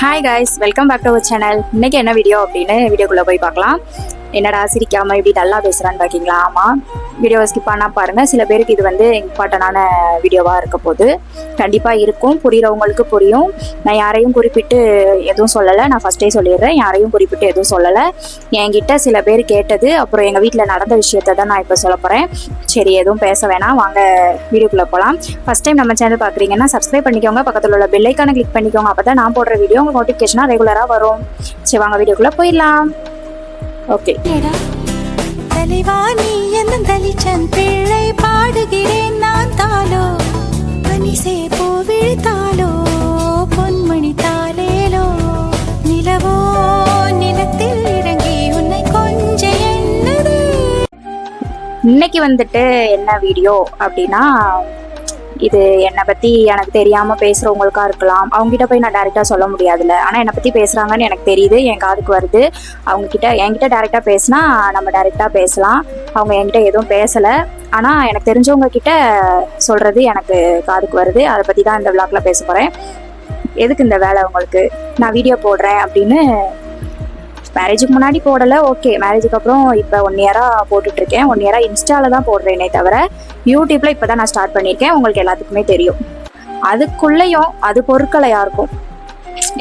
Hi guys, welcome back to our channel. இன்னைக்கு என்ன video அப்படின்னு வீடியோக்குள்ளே போய் பார்க்கலாம். என்னடா சிரிக்காமல் இப்படி நல்லா பேசுகிறான்னு பார்க்கிங்களா? ஆமாம், வீடியோவை ஸ்கிப் பண்ணால் பாருங்கள். சில பேருக்கு இது வந்து இம்பார்ட்டண்டான வீடியோவாக இருக்க போது கண்டிப்பாக இருக்கும். புரிகிறவங்களுக்கு புரியும். நான் யாரையும் குறிப்பிட்டு எதுவும் சொல்லலை, நான் ஃபஸ்ட்டே சொல்லிடுறேன். யாரையும் குறிப்பிட்டு எதுவும் சொல்லலை. என்கிட்ட சில பேர் கேட்டது, அப்புறம் எங்கள் வீட்டில் நடந்த விஷயத்தை தான் நான் இப்போ சொல்ல போகிறேன். சரி, எதுவும் பேச வேணாம், வாங்க வீடியோக்குள்ளே போகலாம். ஃபஸ்ட் டைம் நம்ம சேனல் பார்க்குறீங்கன்னா சப்ஸ்கிரைப் பண்ணிக்கோங்க, பக்கத்தில் உள்ள பெல் ஐக்கானை கிளிக் பண்ணிக்கோங்க. அப்போ தான் நான் போடுற வீடியோ உங்கள் நோட்டிஃபிகேஷனாக ரெகுலராக வரும். சரி, வாங்க வீடியோக்குள்ளே போயிடலாம். ஓகே. தலைவாணி என்ன தலிச்சன் பிள்ளை பாடுகிறேன் நான் தாலோ பனிசே பூ விழித்தாலோ பொன்மணி தாலேலோ நிலவோ நிலத்தில் இறங்கி உன்னை கொஞ்ச என்னது. இன்னைக்கு வந்துட்டு என்ன வீடியோ அப்படின்னா, இது என்னை பற்றி எனக்கு தெரியாமல் பேசுகிறவங்களுக்கா இருக்கலாம். அவங்ககிட்ட போய் நான் டேரெக்டாக சொல்ல முடியாதுல்ல. ஆனால் என்னை பற்றி பேசுகிறாங்கன்னு எனக்கு தெரியுது, என் காதுக்கு வருது. என்கிட்ட டேரெக்டாக பேசினா நம்ம டேரெக்டாக பேசலாம். அவங்க என்கிட்ட எதுவும் பேசலை, ஆனால் எனக்கு தெரிஞ்சவங்க கிட்ட சொல்கிறது எனக்கு காதுக்கு வருது. அதை பற்றி தான் இந்த விளாக்ல பேச போகிறேன். எதுக்கு இந்த வேலை உங்களுக்கு? நான் வீடியோ போடுறேன் அப்படின்னு மேரேஜுக்கு முன்னாடி போடலை, ஓகே. மேரேஜுக்கு அப்புறம் இப்போ 1 இயராக போட்டுட்ருக்கேன். 1 இயராக இன்ஸ்டாவில் தான் போடுறேனே தவிர யூடியூப்பில் இப்போ தான் நான் ஸ்டார்ட் பண்ணியிருக்கேன். உங்களுக்கு எல்லாத்துக்குமே தெரியும். அதுக்குள்ளேயும் அது பொருட்களையா இருக்கும்.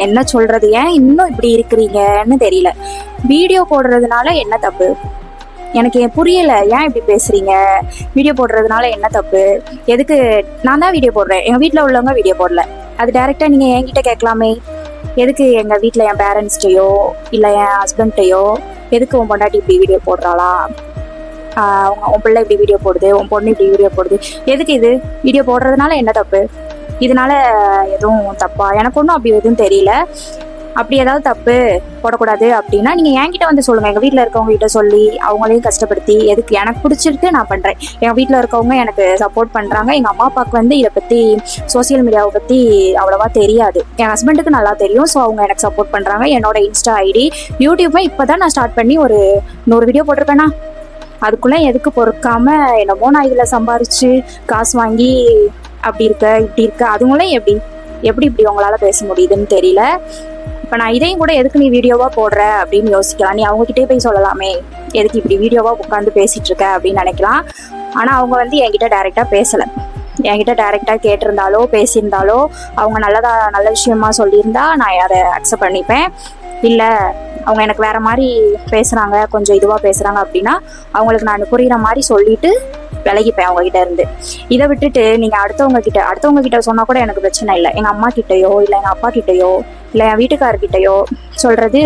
என்ன சொல்கிறது, ஏன் இன்னும் இப்படி இருக்கிறீங்கன்னு தெரியல. வீடியோ போடுறதுனால என்ன தப்பு? எனக்கு புரியலை. ஏன் இப்படி பேசுகிறீங்க? வீடியோ போடுறதுனால என்ன தப்பு? எதுக்கு? நான் தான் வீடியோ போடுறேன், எங்கள் வீட்டில் உள்ளவங்க வீடியோ போடல. அது டேரெக்டாக நீங்கள் என்கிட்ட கேட்கலாமே. எதுக்கு எங்கள் வீட்டில் என் பேரண்ட்ஸ்டையோ இல்லை என் ஹஸ்பண்ட்டையோ எதுக்கு உன் பொண்டாட்டி இப்படி வீடியோ போடுறாளா, உன் பிள்ளை இப்படி வீடியோ போடுது, உன் பொண்ணு இப்படி வீடியோ போடுது, எதுக்கு? இது வீடியோ போடுறதுனால என்ன தப்பு? இதனால எதுவும் தப்பா? எனக்கு ஒன்றும் அப்படி எதுவும் தெரியல. அப்படி ஏதாவது தப்பு போடக்கூடாது அப்படின்னா நீங்கள் என்கிட்ட வந்து சொல்லுங்கள். எங்கள் வீட்டில் இருக்கவங்க கிட்ட சொல்லி அவங்களையும் கஷ்டப்படுத்தி எதுக்கு? எனக்கு பிடிச்சிருக்கு, நான் பண்ணுறேன். எங்கள் வீட்டில் இருக்கவங்க எனக்கு சப்போர்ட் பண்ணுறாங்க. எங்கள் அம்மா அப்பாவுக்கு வந்து இதை பற்றி, சோசியல் மீடியாவை பற்றி அவ்வளோவா தெரியாது. என் ஹஸ்பண்டுக்கு நல்லா தெரியும். ஸோ அவங்க எனக்கு சப்போர்ட் பண்ணுறாங்க. என்னோட இன்ஸ்டா ஐடி, யூடியூப்பை இப்போ தான் நான் ஸ்டார்ட் பண்ணி ஒரு 100 வீடியோ போட்டிருக்கேன்னா அதுக்குள்ளே எதுக்கு பொறுக்காம என்னமோ நான் இதில் சம்பாரிச்சு காசு வாங்கி அப்படி இருக்க இப்படி இருக்க, அதுங்களே எப்படி இப்படி உங்களால் பேச முடியுதுன்னு தெரியல. இப்போ நான் இதையும் கூட எதுக்கு நீ வீடியோவாக போடுற அப்படின்னு யோசிக்கலாம். நீ அவங்ககிட்டே போய் சொல்லலாமே, எதுக்கு இப்படி வீடியோவாக உட்காந்து பேசிகிட்டு இருக்க அப்படின்னு நினைக்கலாம். ஆனால் அவங்க வந்து என்கிட்ட டைரெக்டாக பேசலை. என்கிட்ட டைரெக்டாக கேட்டிருந்தாலோ பேசியிருந்தாலோ அவங்க நல்ல விஷயமா சொல்லியிருந்தா நான் அதை அக்செப்ட் பண்ணிப்பேன். இல்லை அவங்க எனக்கு வேறு மாதிரி பேசுகிறாங்க, கொஞ்சம் இதுவாக பேசுகிறாங்க அப்படின்னா அவங்களுக்கு நான் புரிகிற மாதிரி சொல்லிவிட்டு விலகிப்பேன் அவங்ககிட்ட இருந்து. இதை விட்டுட்டு நீங்கள் அடுத்தவங்க கிட்ட சொன்னால் கூட எனக்கு பிரச்சனை இல்லை. எங்கள் அம்மா கிட்டேயோ இல்லை எங்கள் அப்பா கிட்டேயோ இல்லை என் வீட்டுக்காரர்கிட்டையோ சொல்கிறது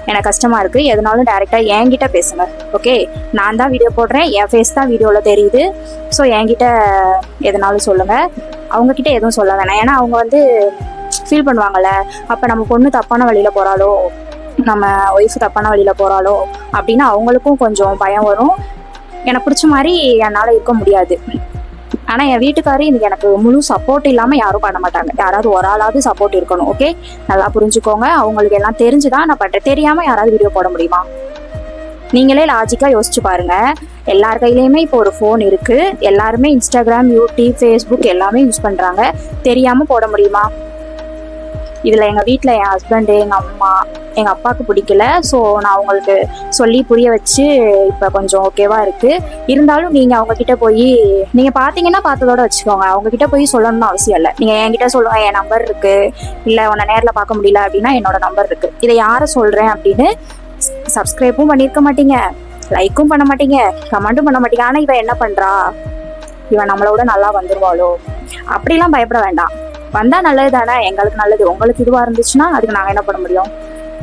எனக்கு கஷ்டமாக இருக்குது. எதுனாலும் டைரெக்டாக என்கிட்ட பேசுங்க, ஓகே? நான் தான் வீடியோ போடுறேன், என் ஃபேஸ் தான் வீடியோவில் தெரியுது. ஸோ என்கிட்ட எதுனாலும் சொல்லுங்கள், அவங்கக்கிட்ட எதுவும் சொல்ல வேணாம். ஏன்னா அவங்க வந்து ஃபீல் பண்ணுவாங்கள்ல, அப்போ நம்ம பொண்ணு தப்பான வழியில் போகிறாளோ, நம்ம ஒய்ஃபு தப்பான வழியில் போகிறாளோ அப்படின்னு அவங்களுக்கும் கொஞ்சம் பயம் வரும். எனக்கு பிடிச்ச மாதிரி என்னால் இருக்க முடியாது. ஆனால் என் வீட்டுக்காரர் இதுக்கு எனக்கு முழு சப்போர்ட் இல்லாமல் யாரும் பண்ண மாட்டாங்க. யாராவது ஒரு ஆளாவது சப்போர்ட் இருக்கணும், ஓகே? நல்லா புரிஞ்சுக்கோங்க. அவங்களுக்கு எல்லாம் தெரிஞ்சுதான் நான் பண்ணுறேன். தெரியாமல் யாராவது வீடியோ போட முடியுமா? நீங்களே லாஜிக்காக யோசிச்சு பாருங்கள். எல்லார் கையிலையுமே இப்போ ஒரு ஃபோன் இருக்குது. எல்லாருமே இன்ஸ்டாகிராம், யூடியூப், ஃபேஸ்புக் எல்லாமே யூஸ் பண்ணுறாங்க. தெரியாமல் போட முடியுமா? இதில் எங்கள் வீட்டில் என் ஹஸ்பண்டு, எங்கள் அம்மா, எங்கள் அப்பாவுக்கு பிடிக்கல. ஸோ நான் அவங்களுக்கு சொல்லி புரிய வச்சு இப்போ கொஞ்சம் ஓகேவாக இருக்குது. இருந்தாலும் நீங்கள் அவங்கக்கிட்ட போய் நீங்கள் பார்த்தீங்கன்னா பார்த்ததோடு வச்சுக்கோங்க. அவங்கக்கிட்ட போய் சொல்லணும்னு அவசியம் இல்லை. நீங்கள் என்கிட்ட சொல்லுங்கள், என் நம்பர் இருக்குது, இல்லை உன்னை நேரில் பார்க்க முடியல அப்படின்னா என்னோட நம்பர் இருக்குது. இதை யாரை சொல்கிறேன் அப்படின்னு சப்ஸ்கிரைப்பும் பண்ணியிருக்க மாட்டீங்க, லைக்கும் பண்ண மாட்டீங்க, கமெண்ட்டும் பண்ண மாட்டீங்க. ஆனால் இவன் என்ன பண்ணுறா, இவன் நம்மளோட நல்லா வந்துடுவாளோ அப்படிலாம் பயப்பட வேண்டாம். வந்தால் நல்லது தானே, எங்களுக்கு நல்லது. உங்களுக்கு இதுவாக இருந்துச்சுன்னா அதுக்கு நாங்கள் என்ன பண்ண முடியும்?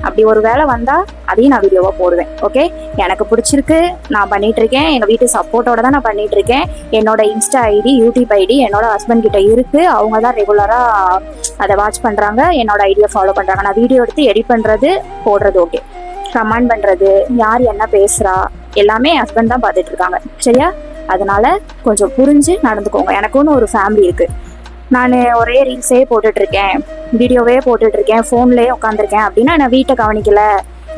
அப்படி ஒரு வேலை வந்தால் அதையும் நான் வீடியோவாக போடுவேன், ஓகே? எனக்கு பிடிச்சிருக்கு, நான் பண்ணிகிட்ருக்கேன். எங்கள் வீட்டு சப்போர்ட்டோட தான் நான் பண்ணிகிட்ருக்கேன். என்னோட இன்ஸ்டா ஐடி, யூடியூப் ஐடி என்னோட ஹஸ்பண்ட் கிட்ட இருக்குது. அவங்க தான் ரெகுலராக அதை வாட்ச் பண்ணுறாங்க, என்னோட ஐடியை ஃபாலோ பண்ணுறாங்க. நான் வீடியோ எடுத்து எடிட் பண்ணுறது, போடுறது ஓகே. கமெண்ட் பண்ணுறது, யார் என்ன பேசுகிறா எல்லாமே என் ஹஸ்பண்ட் தான் பார்த்துட்ருக்காங்க, சரியா? அதனால் கொஞ்சம் புரிஞ்சு நடந்துக்கோங்க. எனக்குன்னு ஒரு ஃபேமிலி இருக்குது. நான் ஒரே ரீல்ஸே போட்டுட்ருக்கேன், வீடியோவே போட்டுட்ருக்கேன், ஃபோன்லேயே உட்காந்துருக்கேன் அப்படின்னா நான் வீட்டை கவனிக்கலை,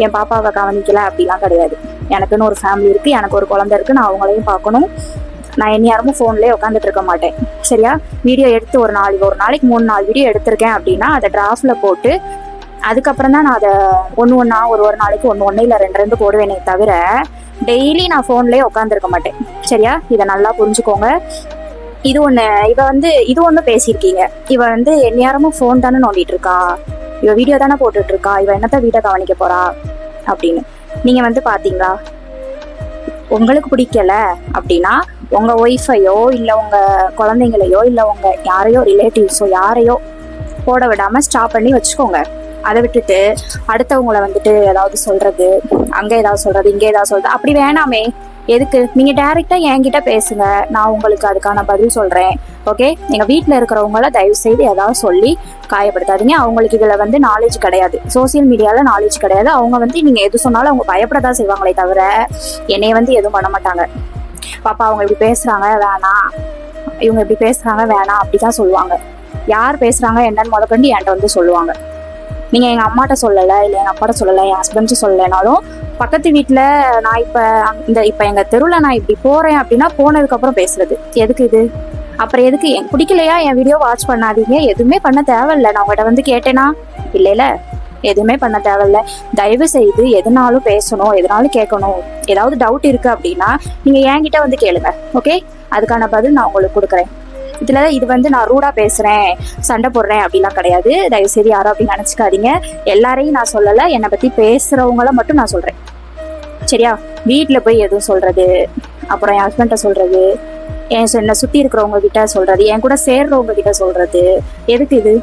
என் பாப்பாவை கவனிக்கலை அப்படிலாம் கிடையாது. எனக்குன்னு ஒரு ஃபேமிலி இருக்குது, எனக்கு ஒரு குழந்தை இருக்குது, நான் அவங்களையும் பார்க்கணும். நான் எந்நேரமும் ஃபோன்லேயே உட்காந்துட்டு இருக்க மாட்டேன். சரியா? வீடியோ எடுத்து ஒரு நாளைக்கு 3-4 வீடியோ எடுத்திருக்கேன் அப்படின்னா அதை டிராஃப்டில் போட்டு அதுக்கப்புறம் தான் நான் அதை ஒன்று ஒரு நாளைக்கு ஒன்று இல்லை ரெண்டு போடுவேனே தவிர டெய்லி நான் ஃபோன்லேயே உட்காந்துருக்க மாட்டேன். சரியா? இதை நல்லா புரிஞ்சுக்கோங்க. இது ஒன்று, இது ஒன்று பேசியிருக்கீங்க. இவ எந்நேரமும் ஃபோன் தானே நோண்டிட்டு இருக்கா, இவ வீடியோ தானே போட்டுட்டு இருக்கா, இவ என்னத்த வீட்டை கவனிக்க போறா அப்படின்னு நீங்க பாத்தீங்களா? உங்களுக்கு பிடிக்கல அப்படின்னா உங்க ஒய்ஃபையோ இல்லை உங்க குழந்தைங்களையோ இல்லை உங்க யாரையோ ரிலேட்டிவ்ஸோ யாரையோ போட விடாம ஸ்டாப் பண்ணி வச்சுக்கோங்க. அதை விட்டுட்டு அடுத்தவங்களை ஏதாவது சொல்றது, அங்க ஏதாவது சொல்றது, இங்க ஏதாவது சொல்றது, அப்படி வேணாமே. எதுக்கு? நீங்க டைரக்டா என்கிட்ட பேசுங்க, நான் உங்களுக்கு அதுக்கான பதில் சொல்றேன். ஓகே? எங்க வீட்டுல இருக்கிறவங்கள தயவு செய்து ஏதாவது சொல்லி காயப்படுத்தாதீங்க. அவங்களுக்கு இதுல நாலேஜ் கிடையாது, சோசியல் மீடியால நாலேஜ் கிடையாது. அவங்க நீங்க எது சொன்னாலும் அவங்க பயப்படதான் செய்வாங்களே தவிர என்னைய எதுவும் பண்ண மாட்டாங்க. பாப்பா அவங்க இப்படி பேசுறாங்க வேணாம், இவங்க இப்படி பேசுறாங்க வேணாம் அப்படிதான் சொல்லுவாங்க. யார் பேசுறாங்க என்னன்னு முதற்கொண்டு என்கிட்ட சொல்லுவாங்க. நீங்க எங்க அம்மாட்ட சொல்லலை, இல்லை எங்க அப்பாட்ட சொல்லலை, என் ஹஸ்பண்ட் சொல்லலைனாலும் பக்கத்து வீட்டுல நான் இப்ப எங்க தெருவில் நான் இப்படி போறேன் அப்படின்னா போனதுக்கு அப்புறம் பேசுறது எதுக்கு? இது அப்புறம் எதுக்கு? பிடிக்கலையா என் வீடியோ வாட்ச் பண்ணாதீங்க, எதுவுமே பண்ண தேவையில்லை. நான் உங்கள்கிட்ட கேட்டேனா? இல்லைல்ல, எதுவுமே பண்ண தேவையில்ல. தயவு செய்து எதுனாலும் பேசணும், எதுனாலும் கேட்கணும். ஏதாவது டவுட் இருக்கு அப்படின்னா நீங்க என்கிட்ட கேளுங்க. ஓகே? அதுக்கான பதில் நான் உங்களுக்கு கொடுக்குறேன். இது நான் ரூடா பேசுறேன், சண்டை போடுறேன் அப்படிலாம் கிடையாது. தயவு செய்து யாரும் அப்படி நினைச்சுக்காதீங்க. எல்லாரையும் நான் சொல்லலை, என்னை பத்தி பேசுறவங்கள மட்டும் நான் சொல்றேன். சரியா? வீட்டுல போய் எதுவும் சொல்றது, அப்புறம் என் ஹஸ்பண்ட சொல்றது, என்னை சுத்தி இருக்கிறவங்க கிட்ட சொல்றது, என் கூட சேர்றவங்க கிட்ட சொல்றது எதுக்கு? இது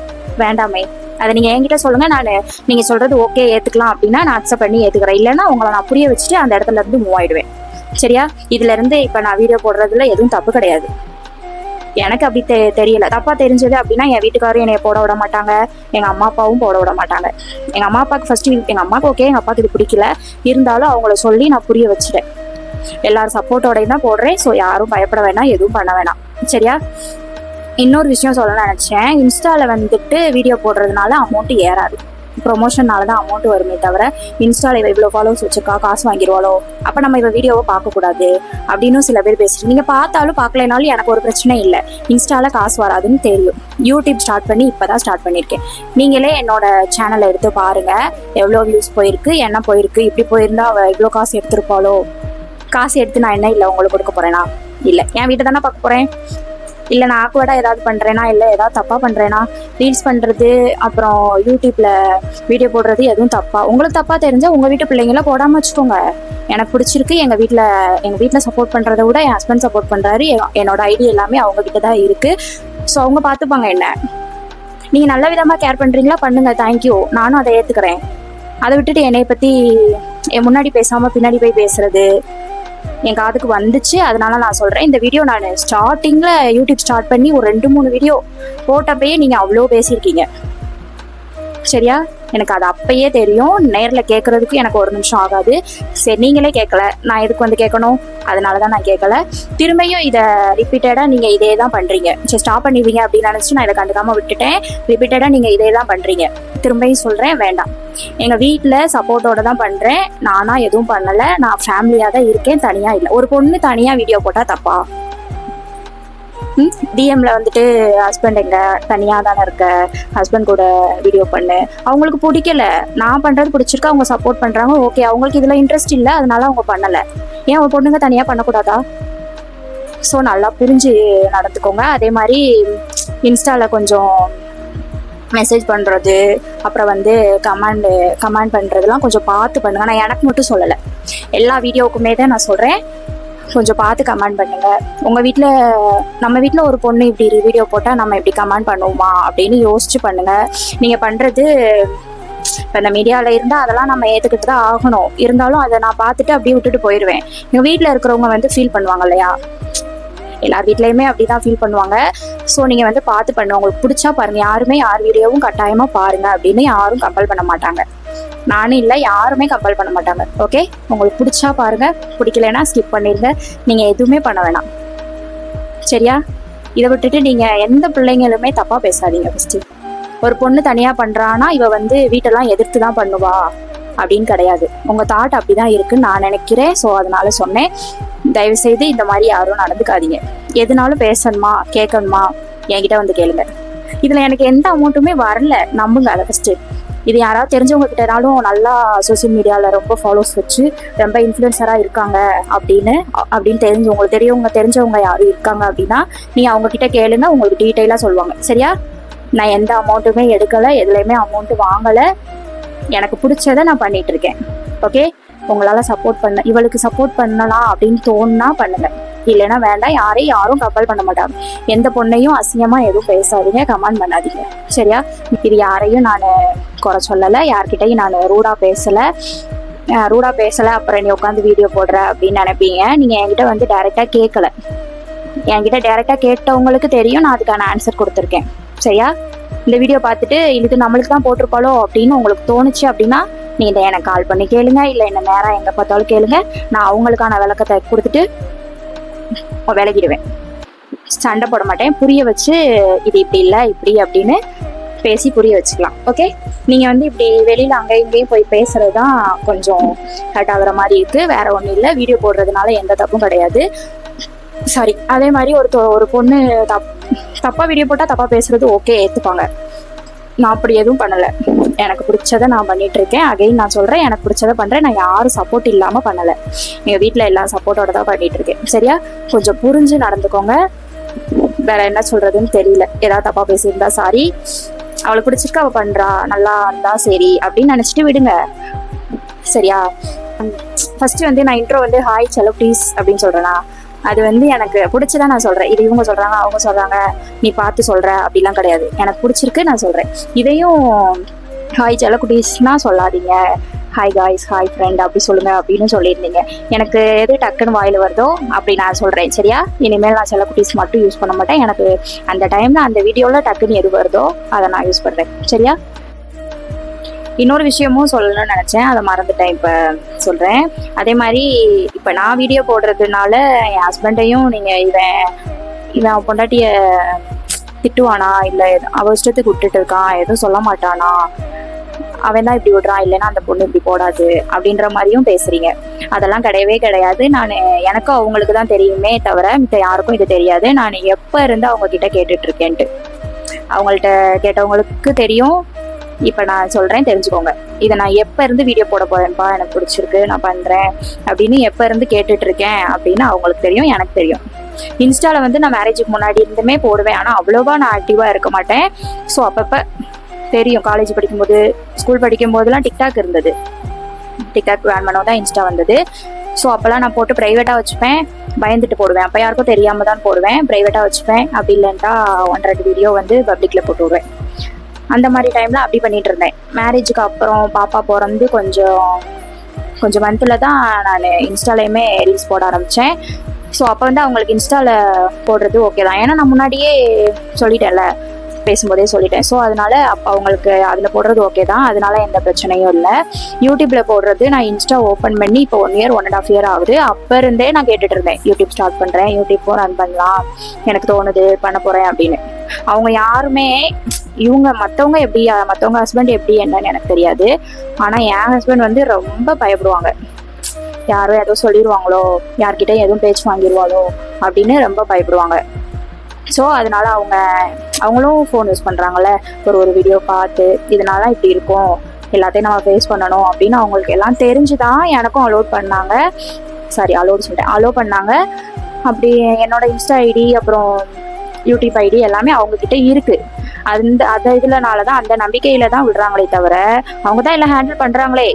வேண்டாமே. அதை நீங்க என்கிட்ட சொல்லுங்க. நீங்க சொல்றது ஓகே ஏத்துக்கலாம் அப்படின்னா நான் அக்செப்ட் பண்ணி ஏத்துக்கிறேன். இல்லைன்னா உங்களை நான் புரிய வச்சுட்டு அந்த இடத்துல இருந்து மூவ் ஆயிடுவேன். சரியா? இதுல இருந்து இப்ப நான் வீடியோ போடுறதுல எதுவும் தப்பு கிடையாது. எனக்கு அப்படி தெரியல. தப்பா தெரிஞ்சது அப்படின்னா என் வீட்டுக்காரும் என்னைய போட விட மாட்டாங்க, எங்க அம்மா அப்பாவும் போட விட மாட்டாங்க. எங்க அம்மா அப்பாவுக்கு ஃபர்ஸ்ட் எங்க அம்மாவுக்கு ஓகே, எங்க அப்பாவுக்கு இது பிடிக்கல, இருந்தாலும் அவங்கள சொல்லி நான் புரிய வச்சுட்டேன். எல்லாரும் சப்போர்ட்டோடையும் தான் போடுறேன். ஸோ யாரும் பயப்பட வேணாம், எதுவும் பண்ண வேணாம். சரியா? இன்னொரு விஷயம் சொல்ல நினைச்சேன். இன்ஸ்டால வீடியோ போடுறதுனால அமௌண்ட் ஏறாது, ப்ரொமோஷனால தான் அமௌண்ட் வருமே தவிர இன்ஸ்டால இவ இவ்வளோ ஃபாலோவர்ஸ் வச்சிருக்கா காசு வாங்கிடுவாளோ, அப்போ நம்ம இவ வீடியோவை பார்க்கக்கூடாது அப்படின்னு சில பேர் பேசிட்டு. நீங்கள் பார்த்தாலும் பார்க்கலைனாலும் எனக்கு ஒரு பிரச்சனை இல்லை. இன்ஸ்டால காசு வராதுன்னு தெரியும். யூடியூப் ஸ்டார்ட் பண்ணி இப்போ தான் ஸ்டார்ட் பண்ணியிருக்கேன். நீங்களே என்னோட சேனலை எடுத்து பாருங்க, எவ்வளோ வியூஸ் போயிருக்கு, என்ன போயிருக்கு. இப்படி போயிருந்தா அவள் இவ்வளோ காசு எடுத்திருப்பாளோ? காசு எடுத்து நான் என்ன இல்லை உங்களுக்கு கொடுக்க போறேனா? இல்லை, என் வீட்டை தானே பார்க்க போகிறேன். இல்லை நான் ஆக்வர்டாக ஏதாவது பண்ணுறேனா, இல்லை ஏதாவது தப்பாக பண்ணுறேனா? ரீல்ஸ் பண்ணுறது அப்புறம் யூடியூப்பில் வீடியோ போடுறது எதுவும் தப்பா? உங்களுக்கு தப்பாக தெரிஞ்சால் உங்கள் வீட்டு பிள்ளைங்களாம் போடாமல் வச்சுக்கோங்க. எனக்கு பிடிச்சிருக்கு. எங்கள் வீட்டில் சப்போர்ட் பண்ணுறத விட என் ஹஸ்பண்ட் சப்போர்ட் பண்ணுறாரு. என்னோட ஐடியா எல்லாமே அவங்ககிட்ட தான் இருக்குது. ஸோ அவங்க பார்த்துப்பாங்க. என்ன நீங்கள் நல்ல விதமாக கேர் பண்ணுறீங்களா? பண்ணுங்க, தேங்க்யூ, நானும் அதை ஏற்றுக்கிறேன். அதை விட்டுட்டு என்னை பற்றி என் முன்னாடி பேசாமல் பின்னாடி போய் பேசுறது என் காதுக்கு வந்துச்சு. அதனால நான் சொல்றேன். இந்த வீடியோ நான் ஸ்டார்டிங்ல யூடியூப் ஸ்டார்ட் பண்ணி ஒரு 2-3 வீடியோ போட்டப்பயே நீங்க அவ்வளோ பேசியிருக்கீங்க. சரியா? எனக்கு அது அப்பயே தெரியும். நேர்ல கேட்கறதுக்கு எனக்கு ஒரு நிமிஷம் ஆகாது. சரி, நீங்களே கேட்கல, நான் எதுக்கு கேட்கணும்? அதனாலதான் நான் கேட்கல. திரும்பியும் இதை ரிப்பீட்டடா நீங்க இதே தான் பண்றீங்க. சரி, ஸ்டாப் பண்ணிடுவீங்க அப்படின்னு நினைச்சு நான் இதை கண்டுக்காம விட்டுட்டேன். ரிப்பீட்டடா நீங்க இதே தான் பண்றீங்க. திரும்பியும் சொல்றேன், வேண்டாம். எங்க வீட்டுல சப்போர்ட்டோட தான் பண்றேன். நானா எதுவும் பண்ணல. நான் ஃபேமிலியா தான் இருக்கேன், தனியா இல்லை. ஒரு பொண்ணு தனியா வீடியோ போட்டா தப்பா? டிஎம்ல ஹஸ்பண்ட் எங்க தனியா தானே இருக்க, ஹஸ்பண்ட் கூட வீடியோ பண்ணு. அவங்களுக்கு பிடிக்கல, நான் பண்றது பிடிச்சிருக்கா, அவங்க சப்போர்ட் பண்றாங்க, ஓகே. அவங்களுக்கு இதுல இன்ட்ரெஸ்ட் இல்லை, அதனால அவங்க பண்ணல. ஏன் ஒரு பொண்ணுங்க தனியா பண்ணக்கூடாதா? ஸோ நல்லா புரிஞ்சு நடந்துக்கோங்க. அதே மாதிரி இன்ஸ்டால கொஞ்சம் மெசேஜ் பண்ணுறது, அப்புறம் கமெண்ட் பண்ணுறதுலாம் கொஞ்சம் பார்த்து பண்ணுங்க. நான் எனக்கு மட்டும் சொல்லலை, எல்லா வீடியோவுக்குமே தான் நான் சொல்கிறேன். கொஞ்சம் பார்த்து கமெண்ட் பண்ணுங்க. நம்ம வீட்டில் ஒரு பொண்ணு இப்படி வீடியோ போட்டால் நம்ம இப்படி கமெண்ட் பண்ணுவோமா அப்படின்னு யோசிச்சு பண்ணுங்க. நீங்கள் பண்ணுறது இப்போ இந்த மீடியாவில் இருந்தால் அதெல்லாம் நம்ம ஏற்றுக்கிட்டு தான் ஆகணும். இருந்தாலும் அதை நான் பார்த்துட்டு அப்படியே விட்டுட்டு போயிடுவேன். எங்கள் வீட்டில் இருக்கிறவங்க ஃபீல் பண்ணுவாங்க இல்லையா? எல்லார் வீட்லேயுமே அப்படி தான் ஃபீல் பண்ணுவாங்க. ஸோ நீங்கள் பார்த்து பண்ணுங்க. உங்களுக்கு பிடிச்சா பாருங்கள். யாருமே யார் வீடியோவும் கட்டாயமாக பாருங்கள் அப்படின்னு யாரும் கம்பல் பண்ண மாட்டாங்க. நானும் இல்லை, யாருமே கம்பல் பண்ண மாட்டாங்க. ஓகே? உங்களுக்கு பிடிச்சா பாருங்க, பிடிக்கலைன்னா ஸ்கிப் பண்ணிடுங்க. நீங்கள் எதுவுமே பண்ண வேணாம். சரியா? இதை விட்டுட்டு நீங்கள் எந்த பிள்ளைங்களுமே தப்பாக பேசாதீங்க. ஃபஸ்ட்டு ஒரு பொண்ணு தனியாக பண்ணுறான்னா இவ வீட்டெல்லாம் எதிர்த்து தான் பண்ணுவா அப்படின்னு கிடையாது. உங்கள் தாட் அப்படி தான் இருக்குன்னு நான் நினைக்கிறேன். ஸோ அதனால சொன்னேன், தயவுசெய்து இந்த மாதிரி யாரும் நடந்துக்காதீங்க. எதுனாலும் பேசணுமா கேட்கணுமா என்கிட்ட கேளுங்க. இதில் எனக்கு எந்த அமௌண்ட்டுமே வரல, நம்புங்க. அதை ஃபஸ்ட்டு இது யாராவது தெரிஞ்சவங்க கிட்டனாலும் நல்லா சோசியல் மீடியாவில் ரொம்ப ஃபாலோஸ் வச்சு ரொம்ப இன்ஃப்ளூயன்சராக இருக்காங்க அப்படின்னு தெரிஞ்சவங்க யாரும் இருக்காங்க அப்படின்னா நீங்கள் அவங்கக்கிட்ட கேளுங்க, உங்களுக்கு டீட்டெயிலாக சொல்லுவாங்க. சரியா? நான் எந்த அமௌண்ட்டுமே எடுக்கலை, எதுலேயுமே அமௌண்ட்டு வாங்கலை, எனக்கு பிடிச்சதை நான் பண்ணிட்டு இருக்கேன். ஓகே, உங்களால் இவளுக்கு சப்போர்ட் பண்ணலாம் அப்படின்னு தோணுனா பண்ணுங்க, இல்லைன்னா வேண்டாம். யாரும் கம்பல் பண்ண மாட்டாங்க. எந்த பொண்ணையும் அசிங்கமாக எதுவும் பேசாதீங்க, கமெண்ட் பண்ணாதீங்க. சரியா? இது யாரையும் நான் குறை சொல்லலை, யார்கிட்டையும் நான் ரூடாக பேசலை. அப்புறம் நீ உட்காந்து வீடியோ போடுற அப்படின்னு நினைப்பீங்க. நீங்கள் என்கிட்ட வந்து டைரெக்டாக கேட்கல. என்கிட்ட டைரெக்டாக கேட்டவங்களுக்கு தெரியும், நான் அதுக்கான ஆன்சர் கொடுத்துருக்கேன். சரியா? இந்த வீடியோ பார்த்துட்டு இது நம்மளுக்கு தான் போட்டிருப்பாளோ அப்படின்னு உங்களுக்கு தோணுச்சு அப்படின்னா நீங்கள் எனக்கு கால் பண்ணி கேளுங்க, இல்லை என்ன நேரம் எங்கே பார்த்தாலும் கேளுங்க. நான் அவங்களுக்கான விளக்கத்தை கொடுத்துட்டு விலகிடுவேன். சண்டை போட மாட்டேன். புரிய வச்சு இது இப்படி இல்லை இப்படி அப்படின்னு பேசி புரிய வச்சுக்கலாம். ஓகே, நீங்கள் வந்து இப்படி வெளியில் அங்கே இங்கேயும் போய் பேசுறது தான் கொஞ்சம் ஹர்ட் ஆகுற மாதிரி இருக்குது. வேற ஒன்றும் இல்லை. வீடியோ போடுறதுனால எந்த தப்பும் கிடையாது. சாரி. அதே மாதிரி ஒரு பொண்ணு தப்பாக வீடியோ போட்டால் தப்பாக பேசுறது ஓகே, ஏற்றுப்பாங்க. நான் அப்படி எதுவும் பண்ணலை. எனக்கு பிடிச்சதை நான் பண்ணிட்டு இருக்கேன். அகைன் நான் சொல்கிறேன், எனக்கு பிடிச்சதை பண்ணுறேன். நான் யாரும் சப்போர்ட் இல்லாமல் பண்ணலை. எங்கள் வீட்டில் எல்லாம் சப்போர்ட்டோட தான் பண்ணிட்டு இருக்கேன். சரியா? கொஞ்சம் புரிஞ்சு நடந்துக்கோங்க. வேற என்ன சொல்றதுன்னு தெரியல. ஏதாவது தப்பாக பேசியிருந்தா சாரி. அவளுக்கு பிடிச்சிருக்கா, அவள் பண்ணுறா, நல்லா இருந்தா சரி அப்படின்னு நினச்சிட்டு விடுங்க. சரியா? ஃபர்ஸ்ட் வந்து நான் இன்ட்ரோ வந்து ஹாய் செலோ ப்ளீஸ் அப்படின்னு சொல்கிறேன்னா, அது வந்து எனக்கு பிடிச்சதான் நான் சொல்கிறேன். இது இவங்க சொல்கிறாங்க, அவங்க சொல்கிறாங்க, நீ பார்த்து சொல்கிற அப்படிலாம் கிடையாது. எனக்கு பிடிச்சிருக்கு, நான் சொல்கிறேன். இதையும் ஹாய் செல்ல குட்டீஸ்னா சொல்லாதீங்க, ஹாய் காய்ஸ், ஹாய் ஃப்ரெண்ட் அப்படி சொல்லுங்க அப்படின்னு சொல்லியிருந்தீங்க. எனக்கு எது டக்குன்னு வாயில் வருதோ அப்படி நான் சொல்கிறேன். சரியா? இனிமேல் நான் செல்ல குட்டீஸ் மட்டும் யூஸ் பண்ண மாட்டேன். எனக்கு அந்த டைமில் அந்த வீடியோவில் டக்குன்னு எது வருதோ அதை நான் யூஸ் பண்ணுறேன். சரியா? இன்னொரு விஷயமும் சொல்லணும்னு நினச்சேன், அதை மறந்துட்டேன், இப்போ சொல்கிறேன். அதே மாதிரி இப்போ நான் வீடியோ போடுறதுனால என் ஹஸ்பண்டையும் நீங்கள் இவன் பொண்டாட்டியை திட்டுவானா, இல்லை அவ இஷ்டத்துக்கு விட்டுட்டு இருக்கான், எதுவும் சொல்ல மாட்டானா, அவன் தான் இப்படி விடுறான், இல்லைன்னா அந்த பொண்ணு இப்படி போடாது அப்படின்ற மாதிரியும் பேசுறீங்க. அதெல்லாம் கிடையவே கிடையாது. எனக்கும் அவங்களுக்கு தான் தெரியுமே தவிர மித்த யாருக்கும் இது தெரியாது. நான் எப்போ இருந்து அவங்க கிட்ட கேட்டுட்டு இருக்கேன்ட்டு அவங்கள்ட்ட கேட்டவங்களுக்கு தெரியும். இப்போ நான் சொல்கிறேன், தெரிஞ்சுக்கோங்க. இதை நான் எப்போ இருந்து வீடியோ போட போகிறேன்ப்பா, எனக்கு பிடிச்சிருக்கு, நான் பண்ணுறேன் அப்படின்னு எப்போ இருந்து கேட்டுட்டு இருக்கேன் அப்படின்னு அவங்களுக்கு தெரியும், எனக்கு தெரியும். இன்ஸ்டாவில் வந்து நான் மேரேஜுக்கு முன்னாடி இருந்துமே போடுவேன், ஆனால் அவ்வளோவா நான் ஆக்டிவாக இருக்க மாட்டேன். ஸோ அப்பப்போ தெரியும், காலேஜ் படிக்கும்போது, ஸ்கூல் படிக்கும்போதெல்லாம் டிக்டாக் இருந்தது. டிக்டாக் வேன் பண்ண தான் இன்ஸ்டா வந்தது. ஸோ அப்போல்லாம் நான் போட்டு ப்ரைவேட்டாக வச்சுப்பேன், பயந்துட்டு போடுவேன். அப்போ யாருக்கும் தெரியாமல் தான் போடுவேன், ப்ரைவேட்டாக வச்சுப்பேன். அப்படி இல்லைன்ட்டா 1-2 வீடியோ வந்து பப்ளிக்கில் போட்டு விடுவேன். அந்த மாதிரி டைமில் அப்படி பண்ணிட்டு இருந்தேன். மேரேஜுக்கு அப்புறம் பாப்பா பிறந்து கொஞ்சம் மந்த்தில் தான் நான் இன்ஸ்டாலையுமே ரீல்ஸ் போட ஆரம்பித்தேன். ஸோ அப்போ வந்து அவங்களுக்கு இன்ஸ்டாவில் போடுறது ஓகே தான், ஏன்னா நான் முன்னாடியே சொல்லிட்டேன்ல, பேசும்போதே சொல்லிட்டேன். ஸோ அதனால அப்போ அவங்களுக்கு அதில் போடுறது ஓகே தான், அதனால எந்த பிரச்சனையும் இல்லை. யூடியூப்பில் போடுறது நான் இன்ஸ்டா ஓப்பன் பண்ணி இப்போ 1 year 1.5 year ஆகுது. அப்போ இருந்தே நான் கேட்டுட்டு இருந்தேன், யூடியூப் ஸ்டார்ட் பண்ணுறேன், யூடியூப்பும் ரன் பண்ணலாம், எனக்கு தோணுது, பண்ண போகிறேன் அப்படின்னு. அவங்க யாருமே மற்றவங்க ஹஸ்பண்ட் எப்படி என்னன்னு எனக்கு தெரியாது. ஆனால் என் ஹஸ்பண்ட் வந்து ரொம்ப பயப்படுவாங்க. யாரும் ஏதோ சொல்லிடுவாங்களோ, யார்கிட்ட எதுவும் பேச்சு வாங்கிடுவாளோ அப்படின்னு ரொம்ப பயப்படுவாங்க. ஸோ அதனால அவங்களும் ஃபோன் யூஸ் பண்ணுறாங்கல்ல, ஒரு வீடியோ பார்த்து இதனால இப்படி இருக்கும், எல்லாத்தையும் நம்ம ஃபேஸ் பண்ணணும் அப்படின்னு அவங்களுக்கு எல்லாம் தெரிஞ்சுதான் எனக்கும் அலோவ் பண்ணாங்க. அப்படி என்னோட இன்ஸ்டா ஐடி அப்புறம் யூடியூப் ஐடி எல்லாமே அவங்கக்கிட்ட இருக்குது. இதுலனாலதான் அந்த நம்பிக்கையில தான் விடுறாங்களே தவிர அவங்க தான் எல்லாம் ஹேண்டில் பண்ணுறாங்களே.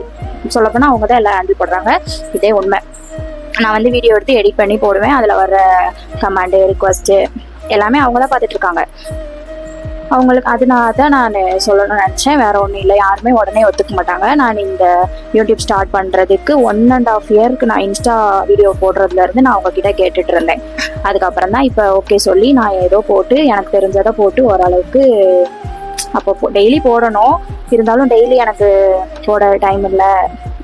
சொல்லப்போனால் அவங்க தான் எல்லாம் ஹேண்டில் பண்ணுறாங்க. இதே உண்மை. நான் வந்து வீடியோ எடுத்து எடிட் பண்ணி போடுவேன், அதில் வர கமெண்டு, ரிக்வஸ்ட்டு எல்லாமே அவங்க தான் பார்த்துட்டு இருக்காங்க. அவங்களுக்கு அதனால தான் நான் சொல்லணும்னு நினச்சேன், வேற ஒன்றும் இல்லை. யாருமே உடனே ஒத்துக்க மாட்டாங்க. நான் இந்த யூடியூப் ஸ்டார்ட் பண்ணுறதுக்கு 1.5 year நான் இன்ஸ்டா வீடியோ போடுறதுலேருந்து நான் அவங்கக்கிட்ட கேட்டுட்டு இருந்தேன். அதுக்கப்புறம் தான் இப்போ ஓகே சொல்லி நான் ஏதோ போட்டு எனக்கு தெரிஞ்சதை போட்டு ஓரளவுக்கு அப்போ டெய்லி போடணும், இருந்தாலும் டெய்லி எனக்கு போட டைம் இல்லை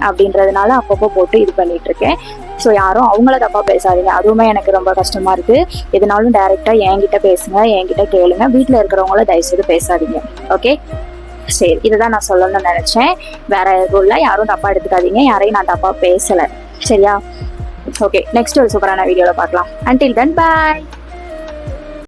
அப்படின்றதுனால அப்பப்போ போட்டு இது பண்ணிட்டு இருக்கேன். ஸோ யாரும் அவங்கள தப்பாக பேசாதீங்க, அதுவுமே எனக்கு ரொம்ப கஷ்டமாக இருக்குது. எதுனாலும் டைரெக்டாக என்கிட்ட பேசுங்க, என்கிட்ட கேளுங்க. வீட்டில் இருக்கிறவங்கள தயவுசெய்து பேசாதீங்க. ஓகே, சரி, இதுதான் நான் சொல்லணும்னு நினச்சேன். வேற எதுவும் இல்லை, யாரும் தப்பாக எடுத்துக்காதீங்க, யாரையும் நான் தப்பாக பேசலை. சரியா? ஓகே, நெக்ஸ்ட் ஒரு சூப்பரான வீடியோவில் பார்க்கலாம். அன்டில் தென் பாய்.